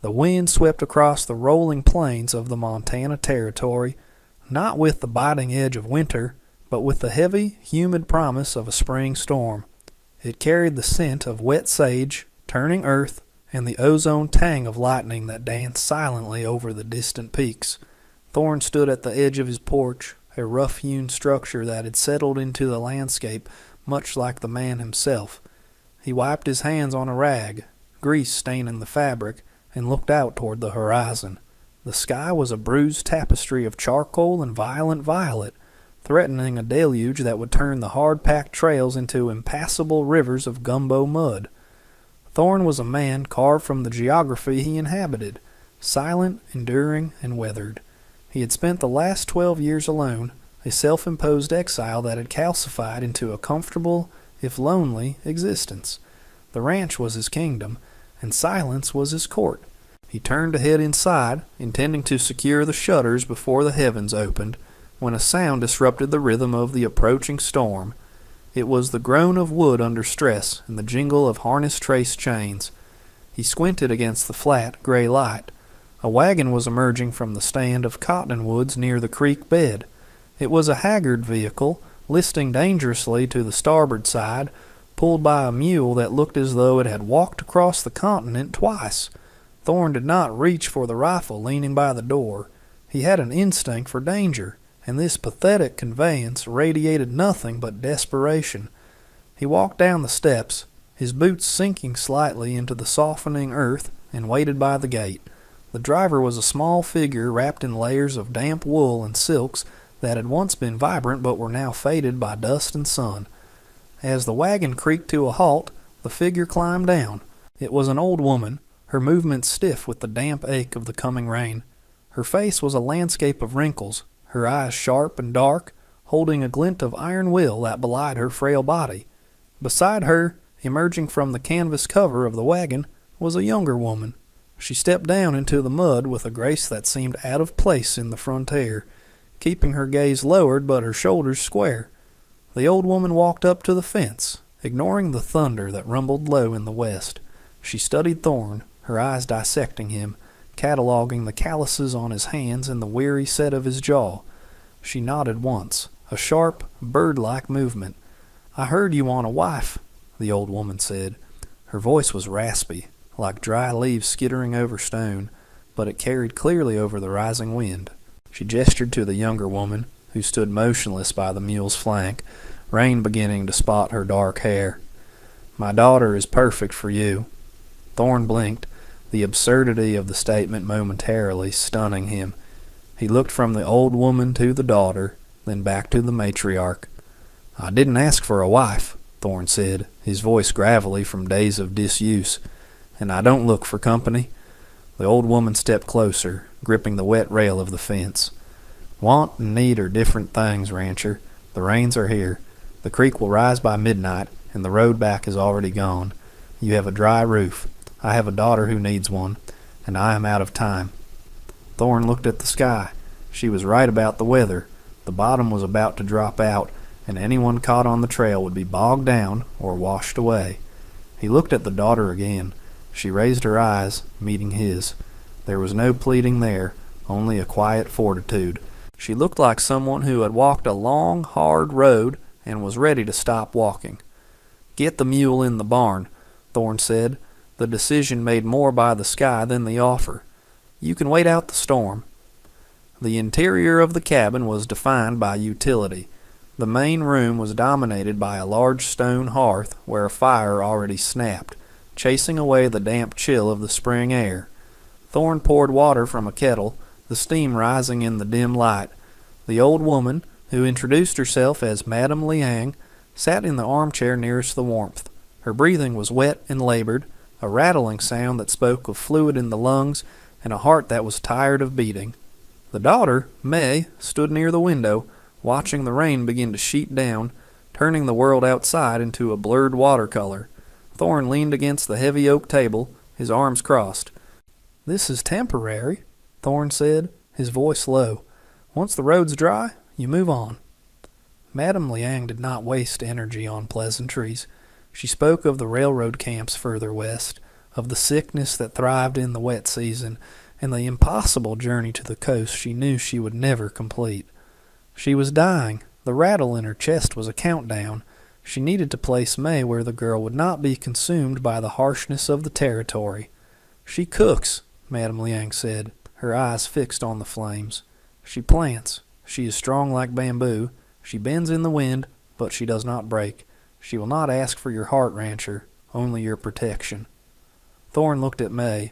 The wind swept across the rolling plains of the Montana Territory, not with the biting edge of winter, but with the heavy, humid promise of a spring storm. It carried the scent of wet sage, turning earth, and the ozone tang of lightning that danced silently over the distant peaks. Thorne stood at the edge of his porch, a rough-hewn structure that had settled into the landscape much like the man himself. He wiped his hands on a rag, grease staining the fabric, and looked out toward the horizon. The sky was a bruised tapestry of charcoal and violent violet, threatening a deluge that would turn the hard-packed trails into impassable rivers of gumbo mud. Thorne was a man carved from the geography he inhabited, silent, enduring, and weathered. He had spent the last 12 years alone, a self-imposed exile that had calcified into a comfortable, if lonely, existence. The ranch was his kingdom, and silence was his court. He turned to head inside, intending to secure the shutters before the heavens opened, when a sound disrupted the rhythm of the approaching storm. It was the groan of wood under stress and the jingle of harness-trace chains. He squinted against the flat, gray light. A wagon was emerging from the stand of cottonwoods near the creek bed. It was a haggard vehicle, listing dangerously to the starboard side, pulled by a mule that looked as though it had walked across the continent twice. Thorne did not reach for the rifle leaning by the door. He had an instinct for danger, and this pathetic conveyance radiated nothing but desperation. He walked down the steps, his boots sinking slightly into the softening earth, and waited by the gate. The driver was a small figure wrapped in layers of damp wool and silks that had once been vibrant but were now faded by dust and sun. As the wagon creaked to a halt, the figure climbed down. It was an old woman, her movements stiff with the damp ache of the coming rain. Her face was a landscape of wrinkles, her eyes sharp and dark, holding a glint of iron will that belied her frail body. Beside her, emerging from the canvas cover of the wagon, was a younger woman. She stepped down into the mud with a grace that seemed out of place in the frontier, keeping her gaze lowered but her shoulders square. The old woman walked up to the fence, ignoring the thunder that rumbled low in the west. She studied Thorne, her eyes dissecting him, cataloging the calluses on his hands and the weary set of his jaw. She nodded once, a sharp, bird-like movement. "I heard you want a wife," the old woman said. Her voice was raspy, like dry leaves skittering over stone, but it carried clearly over the rising wind. She gestured to the younger woman, who stood motionless by the mule's flank, rain beginning to spot her dark hair. "My daughter is perfect for you." Thorne blinked, the absurdity of the statement momentarily stunning him. He looked from the old woman to the daughter, then back to the matriarch. "I didn't ask for a wife," Thorne said, his voice gravelly from days of disuse, "and I don't look for company." The old woman stepped closer, gripping the wet rail of the fence. "Want and need are different things, rancher. The rains are here. The creek will rise by midnight, and the road back is already gone. You have a dry roof. I have a daughter who needs one, and I am out of time." Thorne looked at the sky. She was right about the weather. The bottom was about to drop out, and anyone caught on the trail would be bogged down or washed away. He looked at the daughter again. She raised her eyes, meeting his. There was no pleading there, only a quiet fortitude. She looked like someone who had walked a long, hard road and was ready to stop walking. "Get the mule in the barn," Thorne said, the decision made more by the sky than the offer. "You can wait out the storm." The interior of the cabin was defined by utility. The main room was dominated by a large stone hearth where a fire already snapped, chasing away the damp chill of the spring air. Thorne poured water from a kettle, the steam rising in the dim light. The old woman, who introduced herself as Madame Liang, sat in the armchair nearest the warmth. Her breathing was wet and labored, a rattling sound that spoke of fluid in the lungs and a heart that was tired of beating. The daughter, May, stood near the window, watching the rain begin to sheet down, turning the world outside into a blurred watercolor. Thorne leaned against the heavy oak table, his arms crossed. "This is temporary," Thorne said, his voice low. "Once the road's dry, you move on." Madame Liang did not waste energy on pleasantries. She spoke of the railroad camps further west, of the sickness that thrived in the wet season, and the impossible journey to the coast she knew she would never complete. She was dying. The rattle in her chest was a countdown. She needed to place May where the girl would not be consumed by the harshness of the territory. "She cooks," Madame Liang said, her eyes fixed on the flames. "She plants. She is strong like bamboo. She bends in the wind, but she does not break. She will not ask for your heart, rancher, only your protection." Thorne looked at May.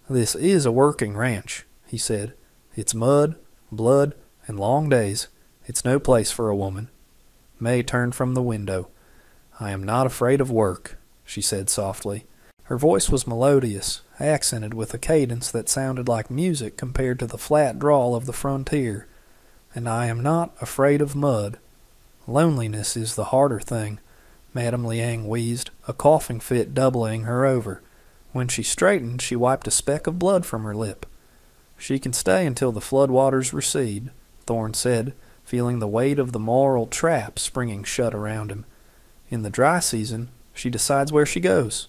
"This is a working ranch," he said. "It's mud, blood, and long days. It's no place for a woman." May turned from the window. "I am not afraid of work," she said softly. Her voice was melodious, accented with a cadence that sounded like music compared to the flat drawl of the frontier. "And I am not afraid of mud. Loneliness is the harder thing," Madame Liang wheezed, a coughing fit doubling her over. When she straightened, she wiped a speck of blood from her lip. "She can stay until the flood waters recede," Thorne said, feeling the weight of the moral trap springing shut around him. "In the dry season, she decides where she goes."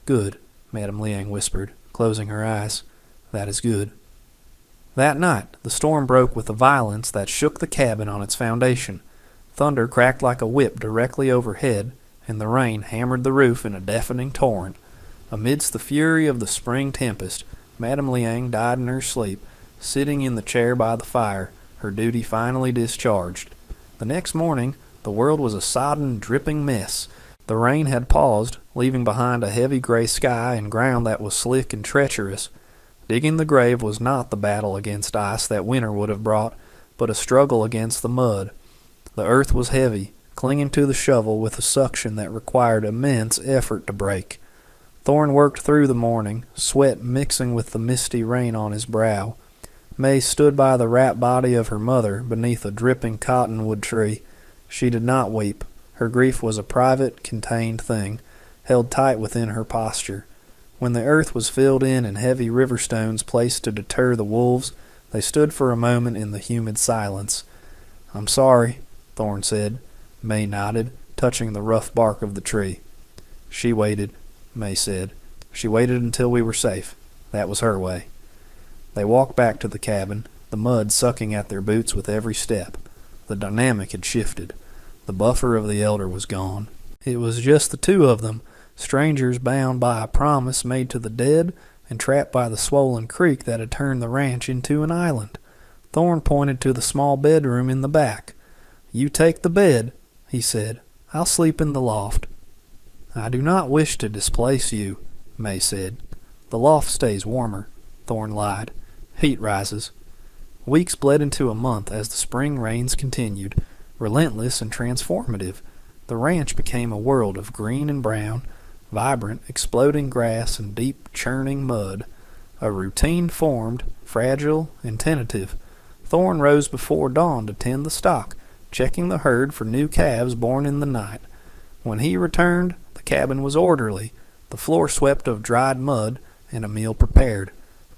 "Good," Madame Liang whispered, closing her eyes. "That is good." That night, the storm broke with a violence that shook the cabin on its foundation. Thunder cracked like a whip directly overhead, and the rain hammered the roof in a deafening torrent. Amidst the fury of the spring tempest, Madame Liang died in her sleep, sitting in the chair by the fire, her duty finally discharged. The next morning, the world was a sodden, dripping mess. The rain had paused, leaving behind a heavy gray sky and ground that was slick and treacherous. Digging the grave was not the battle against ice that winter would have brought, but a struggle against the mud. The earth was heavy, clinging to the shovel with a suction that required immense effort to break. Thorne worked through the morning, sweat mixing with the misty rain on his brow. May stood by the wrapped body of her mother beneath a dripping cottonwood tree. She did not weep. Her grief was a private, contained thing, held tight within her posture. When the earth was filled in and heavy river stones placed to deter the wolves, they stood for a moment in the humid silence. "I'm sorry," Thorne said. May nodded, touching the rough bark of the tree. "She waited," May said. "She waited until we were safe. That was her way." They walked back to the cabin, the mud sucking at their boots with every step. The dynamic had shifted. The buffer of the elder was gone. It was just the two of them, strangers bound by a promise made to the dead and trapped by the swollen creek that had turned the ranch into an island. Thorne pointed to the small bedroom in the back. "You take the bed," he said. "I'll sleep in the loft." "I do not wish to displace you," May said. "The loft stays warmer," Thorne lied. "Heat rises." Weeks bled into a month as the spring rains continued, relentless and transformative. The ranch became a world of green and brown, vibrant, exploding grass and deep, churning mud. A routine formed, fragile and tentative. Thorne rose before dawn to tend the stock, checking the herd for new calves born in the night. When he returned, the cabin was orderly, the floor swept of dried mud, and a meal prepared.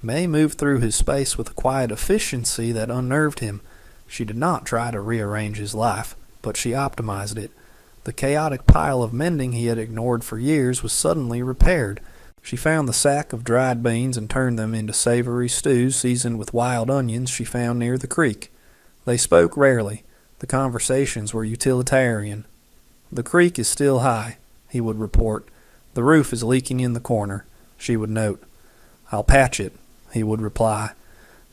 May moved through his space with a quiet efficiency that unnerved him. She did not try to rearrange his life, but she optimized it. The chaotic pile of mending he had ignored for years was suddenly repaired. She found the sack of dried beans and turned them into savory stews seasoned with wild onions she found near the creek. They spoke rarely. The conversations were utilitarian. "The creek is still high," he would report. "The roof is leaking in the corner," she would note. "I'll patch it," he would reply.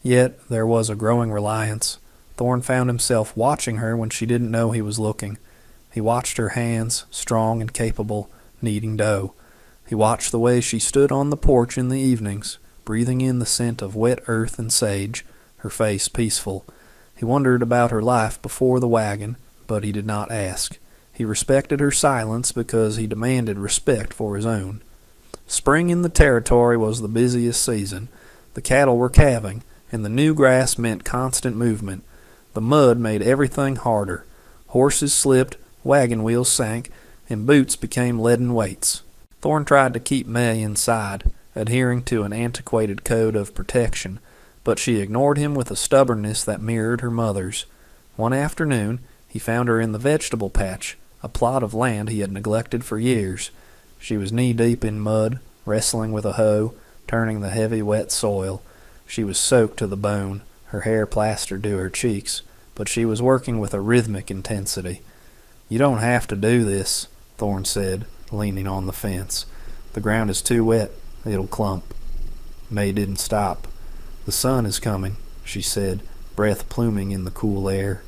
Yet there was a growing reliance. Thorne found himself watching her when she didn't know he was looking. He watched her hands, strong and capable, kneading dough. He watched the way she stood on the porch in the evenings, breathing in the scent of wet earth and sage, her face peaceful. He wondered about her life before the wagon, but he did not ask. He respected her silence because he demanded respect for his own. Spring in the territory was the busiest season. The cattle were calving, and the new grass meant constant movement. The mud made everything harder. Horses slipped, wagon wheels sank, and boots became leaden weights. Thorne tried to keep May inside, adhering to an antiquated code of protection, but she ignored him with a stubbornness that mirrored her mother's. One afternoon, he found her in the vegetable patch, a plot of land he had neglected for years. She was knee-deep in mud, wrestling with a hoe, turning the heavy wet soil. She was soaked to the bone, her hair plastered to her cheeks, but she was working with a rhythmic intensity. "You don't have to do this," Thorne said, leaning on the fence. "The ground is too wet. It'll clump." May didn't stop. "The sun is coming," she said, breath pluming in the cool air.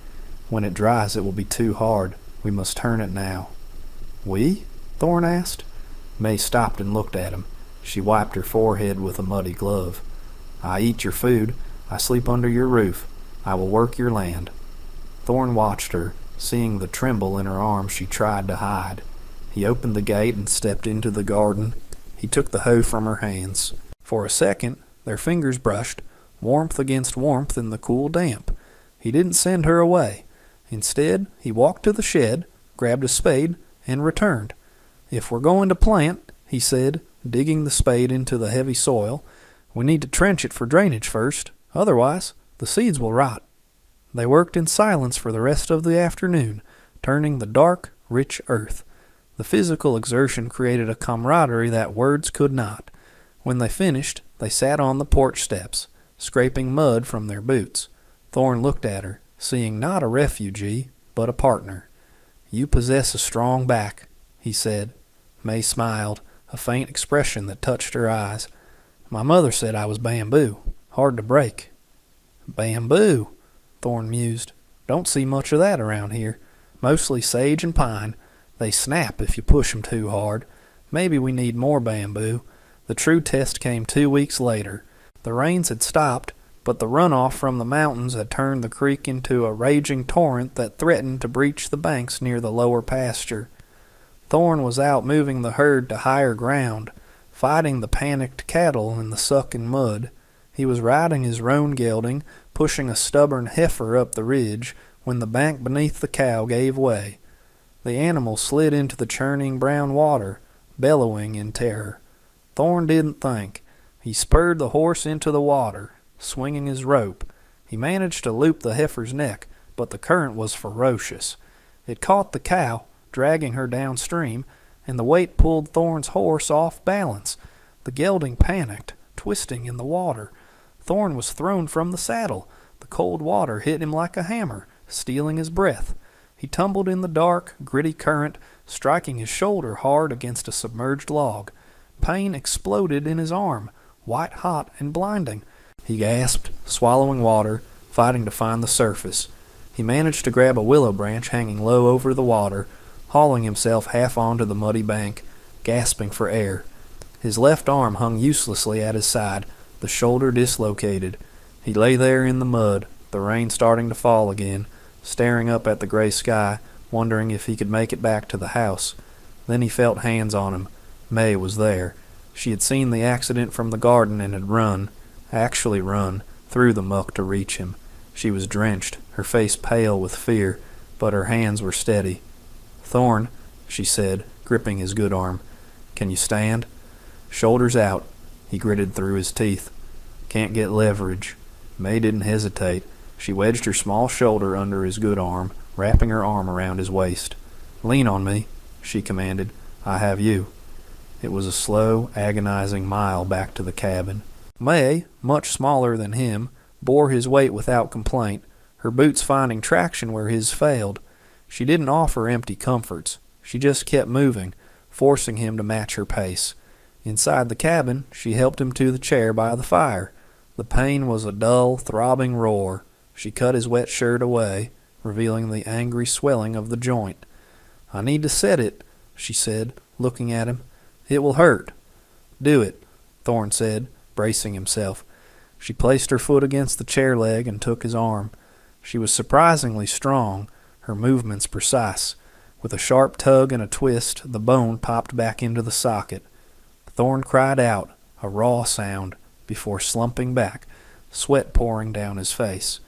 "When it dries it will be too hard. We must turn it now." "We?" Thorne asked. May stopped and looked at him. She wiped her forehead with a muddy glove. "I eat your food. I sleep under your roof. I will work your land." Thorne watched her, seeing the tremble in her arms she tried to hide. He opened the gate and stepped into the garden. He took the hoe from her hands. For a second, their fingers brushed, warmth against warmth in the cool damp. He didn't send her away. Instead, he walked to the shed, grabbed a spade, and returned. "If we're going to plant," he said, digging the spade into the heavy soil, "we need to trench it for drainage first. Otherwise, the seeds will rot." They worked in silence for the rest of the afternoon, turning the dark, rich earth. The physical exertion created a camaraderie that words could not. When they finished, they sat on the porch steps, scraping mud from their boots. Thorne looked at her, seeing not a refugee, but a partner. "You possess a strong back," he said. May smiled, a faint expression that touched her eyes. "My mother said I was bamboo, hard to break." "Bamboo," Thorne mused. "Don't see much of that around here. Mostly sage and pine. They snap if you push 'em too hard. Maybe we need more bamboo." The true test came 2 weeks later. The rains had stopped, but the runoff from the mountains had turned the creek into a raging torrent that threatened to breach the banks near the lower pasture. Thorne was out moving the herd to higher ground, fighting the panicked cattle in the sucking mud. He was riding his roan gelding, pushing a stubborn heifer up the ridge, when the bank beneath the cow gave way. The animal slid into the churning brown water, bellowing in terror. Thorne didn't think. He spurred the horse into the water, swinging his rope. He managed to loop the heifer's neck, but the current was ferocious. It caught the cow, dragging her downstream, and the weight pulled Thorne's horse off balance. The gelding panicked, twisting in the water. Thorne was thrown from the saddle. The cold water hit him like a hammer, stealing his breath. He tumbled in the dark, gritty current, striking his shoulder hard against a submerged log. Pain exploded in his arm, white hot and blinding. He gasped, swallowing water, fighting to find the surface. He managed to grab a willow branch hanging low over the water, hauling himself half onto the muddy bank, gasping for air. His left arm hung uselessly at his side, the shoulder dislocated. He lay there in the mud, the rain starting to fall again, staring up at the gray sky, wondering if he could make it back to the house. Then he felt hands on him. May was there. She had seen the accident from the garden and had run, through the muck to reach him. She was drenched, her face pale with fear, but her hands were steady. "Thorne," she said, gripping his good arm. "Can you stand?" "Shoulders out," he gritted through his teeth. "Can't get leverage." May didn't hesitate. She wedged her small shoulder under his good arm, wrapping her arm around his waist. "Lean on me," she commanded. "I have you." It was a slow, agonizing mile back to the cabin. May, much smaller than him, bore his weight without complaint, her boots finding traction where his failed. She didn't offer empty comforts. She just kept moving, forcing him to match her pace. Inside the cabin, she helped him to the chair by the fire. The pain was a dull, throbbing roar. She cut his wet shirt away, revealing the angry swelling of the joint. "I need to set it," she said, looking at him. "It will hurt." "Do it," Thorne said, bracing himself. She placed her foot against the chair leg and took his arm. She was surprisingly strong, her movements precise. With a sharp tug and a twist, the bone popped back into the socket. Thorne cried out, a raw sound, before slumping back, sweat pouring down his face.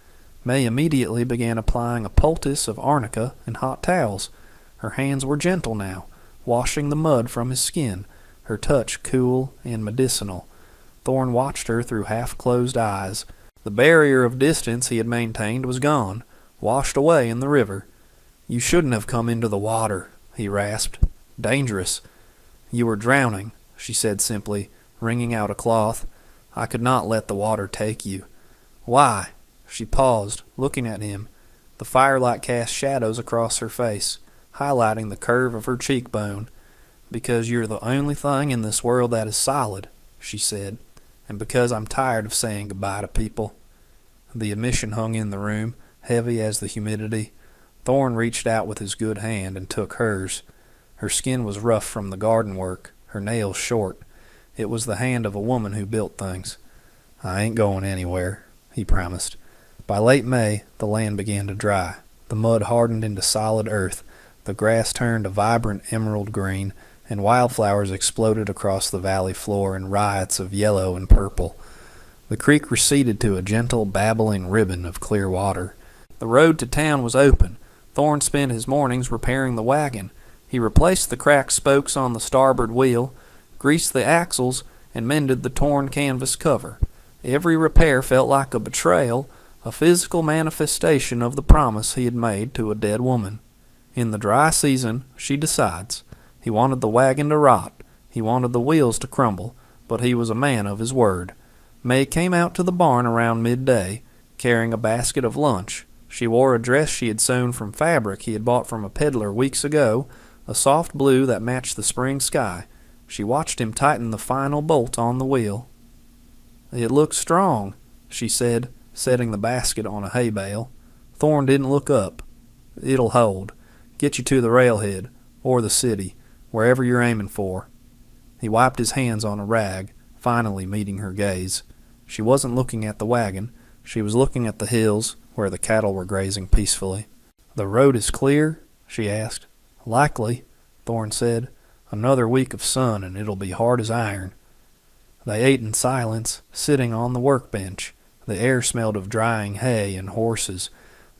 May immediately began applying a poultice of arnica and hot towels. Her hands were gentle now, washing the mud from his skin, her touch cool and medicinal. Thorne watched her through half-closed eyes. The barrier of distance he had maintained was gone, washed away in the river. "You shouldn't have come into the water," he rasped. "Dangerous." "You were drowning," she said simply, wringing out a cloth. "I could not let the water take you." "Why?" She paused, looking at him. The firelight cast shadows across her face, highlighting the curve of her cheekbone. "Because you're the only thing in this world that is solid," she said, "and because I'm tired of saying goodbye to people." The emission hung in the room, heavy as the humidity. Thorne reached out with his good hand and took hers. Her skin was rough from the garden work, her nails short. It was the hand of a woman who built things. "I ain't going anywhere," he promised. By late May, the land began to dry. The mud hardened into solid earth. The grass turned a vibrant emerald green, and wildflowers exploded across the valley floor in riots of yellow and purple. The creek receded to a gentle, babbling ribbon of clear water. The road to town was open. Thorne spent his mornings repairing the wagon. He replaced the cracked spokes on the starboard wheel, greased the axles, and mended the torn canvas cover. Every repair felt like a betrayal, a physical manifestation of the promise he had made to a dead woman. In the dry season, she decides. He wanted the wagon to rot. He wanted the wheels to crumble, but he was a man of his word. May came out to the barn around midday, carrying a basket of lunch. She wore a dress she had sewn from fabric he had bought from a peddler weeks ago, a soft blue that matched the spring sky. She watched him tighten the final bolt on the wheel. "It looks strong," she said, setting the basket on a hay bale. Thorne didn't look up. "It'll hold. Get you to the railhead, or the city, wherever you're aiming for." He wiped his hands on a rag, finally meeting her gaze. She wasn't looking at the wagon. She was looking at the hills, where the cattle were grazing peacefully. "The road is clear?" she asked. "Likely," Thorne said. "Another week of sun and it'll be hard as iron." They ate in silence, sitting on the workbench. The air smelled of drying hay and horses.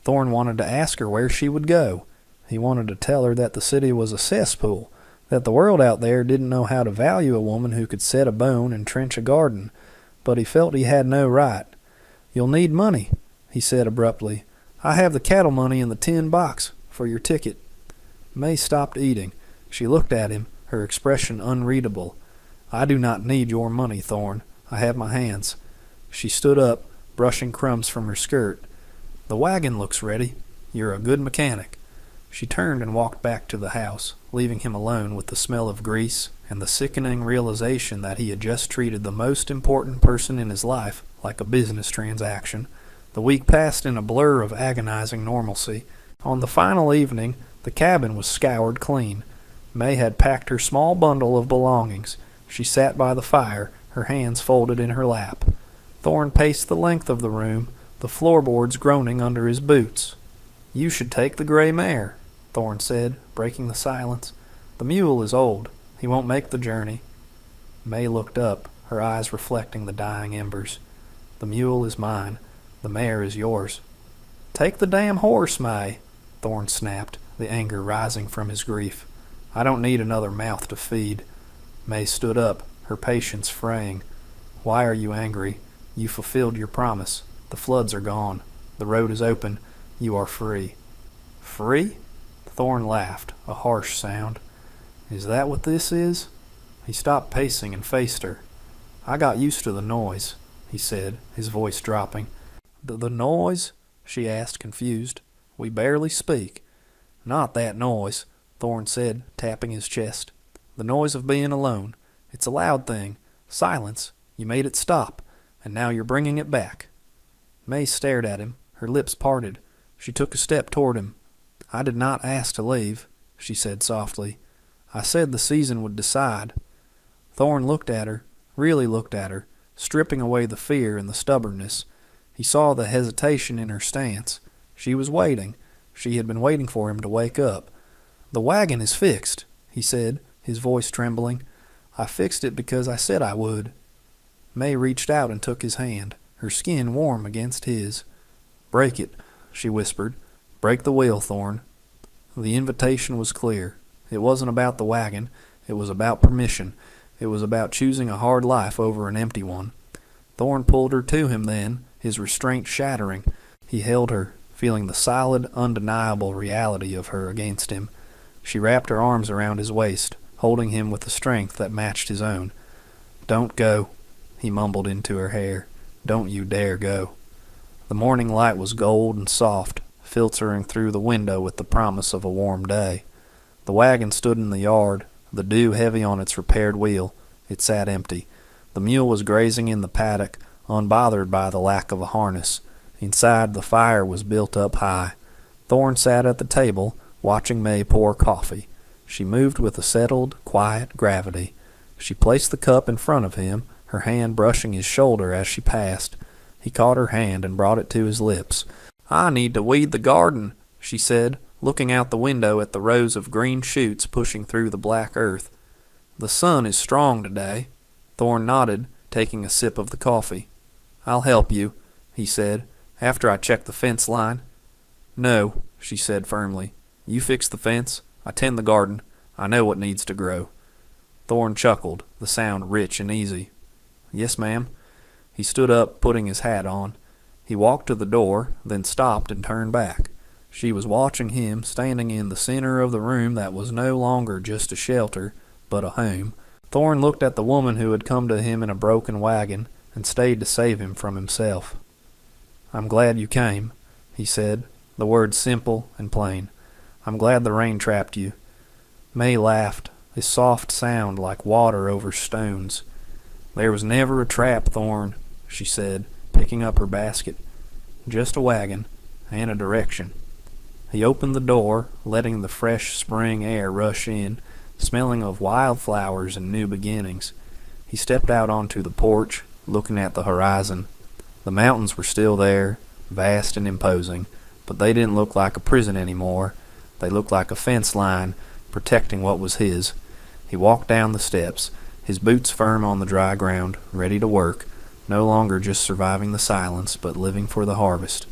Thorne wanted to ask her where she would go. He wanted to tell her that the city was a cesspool, that the world out there didn't know how to value a woman who could set a bone and trench a garden, but he felt he had no right. "You'll need money," he said abruptly. "I have the cattle money in the tin box for your ticket." May stopped eating. She looked at him, her expression unreadable. "I do not need your money, Thorne. I have my hands." She stood up, brushing crumbs from her skirt. "The wagon looks ready. You're a good mechanic." She turned and walked back to the house, leaving him alone with the smell of grease and the sickening realization that he had just treated the most important person in his life like a business transaction. The week passed in a blur of agonizing normalcy. On the final evening, the cabin was scoured clean. May had packed her small bundle of belongings. She sat by the fire, her hands folded in her lap. Thorne paced the length of the room, the floorboards groaning under his boots. "You should take the gray mare," Thorne said, breaking the silence. "The mule is old. He won't make the journey." May looked up, her eyes reflecting the dying embers. "The mule is mine. The mare is yours." "Take the damn horse, May," Thorne snapped, the anger rising from his grief. "I don't need another mouth to feed." May stood up, her patience fraying. "Why are you angry? You fulfilled your promise. The floods are gone. The road is open. You are free." "Free?" Thorne laughed, a harsh sound. "Is that what this is?" He stopped pacing and faced her. "I got used to the noise," he said, his voice dropping. The noise?" she asked, confused. "We barely speak." "Not that noise," Thorne said, tapping his chest. "The noise of being alone. It's a loud thing. Silence. You made it stop, and now you're bringing it back." May stared at him, her lips parted. She took a step toward him. "I did not ask to leave," she said softly. "I said the season would decide." Thorne looked at her, really looked at her, stripping away the fear and the stubbornness. He saw the hesitation in her stance. She was waiting. She had been waiting for him to wake up. "The wagon is fixed," he said, his voice trembling. "I fixed it because I said I would." May reached out and took his hand, her skin warm against his. "Break it," she whispered. "Break the wheel, Thorne." The invitation was clear. It wasn't about the wagon. It was about permission. It was about choosing a hard life over an empty one. Thorne pulled her to him then, his restraint shattering. He held her, feeling the solid, undeniable reality of her against him. She wrapped her arms around his waist, holding him with a strength that matched his own. "Don't go," he mumbled into her hair. "Don't you dare go." The morning light was gold and soft, filtering through the window with the promise of a warm day. The wagon stood in the yard, the dew heavy on its repaired wheel. It sat empty. The mule was grazing in the paddock, unbothered by the lack of a harness. Inside, the fire was built up high. Thorne sat at the table, watching May pour coffee. She moved with a settled, quiet gravity. She placed the cup in front of him, her hand brushing his shoulder as she passed. He caught her hand and brought it to his lips. "I need to weed the garden," she said, looking out the window at the rows of green shoots pushing through the black earth. "The sun is strong today." Thorne nodded, taking a sip of the coffee. "I'll help you," he said, "after I check the fence line." "No," she said firmly. "You fix the fence. I tend the garden. I know what needs to grow." Thorne chuckled, the sound rich and easy. "Yes, ma'am." He stood up, putting his hat on. He walked to the door, then stopped and turned back. She was watching him, standing in the center of the room that was no longer just a shelter, but a home. Thorne looked at the woman who had come to him in a broken wagon and stayed to save him from himself. "I'm glad you came," he said, the words simple and plain. "I'm glad the rain trapped you." May laughed, a soft sound like water over stones. "There was never a trap, Thorne," she said, picking up her basket. "Just a wagon, and a direction." He opened the door, letting the fresh spring air rush in, smelling of wildflowers and new beginnings. He stepped out onto the porch, looking at the horizon. The mountains were still there, vast and imposing, but they didn't look like a prison anymore. They looked like a fence line, protecting what was his. He walked down the steps, his boots firm on the dry ground, ready to work, no longer just surviving the silence, but living for the harvest.